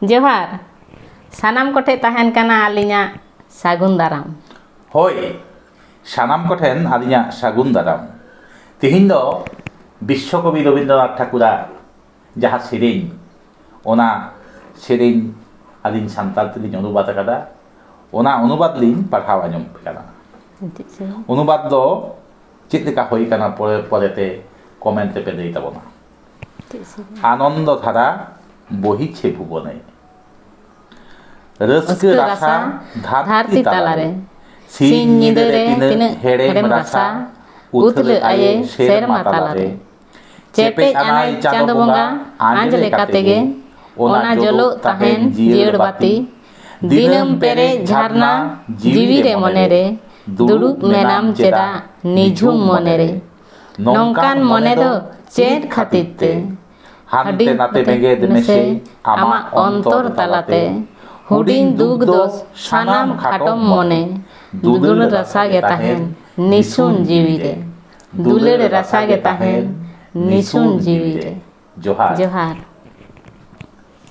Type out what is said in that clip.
जोहार सानाम कोठे तहन कना आलिना सागुन दाराम। होय सानाम कोठेन आलिना सागुन दाराम। तिहिन दो विश्वकवि रवींद्रनाथ ठाकुरा जहाँ सेरेñ ओना सेरेñ आलिन सान्ताल तेलिñ अनुबाद आकादा ओना अनुबाद लिñ पढ़ाव आंजम काना। अनुबाद दो चेद लेका होई काना परे परेते कमेंट पे लई ताबोना। आनंद धारा बहिछे भुवने रस्के रासा धारती तालारे सिन निदरे तिना हेड़ेम रासा उथले आये सेरमा तालारे चेपे आनाय चांद बोंगा आंज लेकातेगे ओना जलो ताहेन जियड़ बाती दिनम पेरे झरना जीवी रे मने रे दुड़ुब मेनाम चेदा निझुम मने रे नोंकान मने दो चेद खातिर ते हांते नाते बेंगेद मेसे आमा अंतर तालाते हुडिन दुग दोस सानाम खाटम मने दुदुल रसागे ताहेन निसुन जीवी रे दुलेर रसागे ताहेन निसुन जीवी रे। जोहार।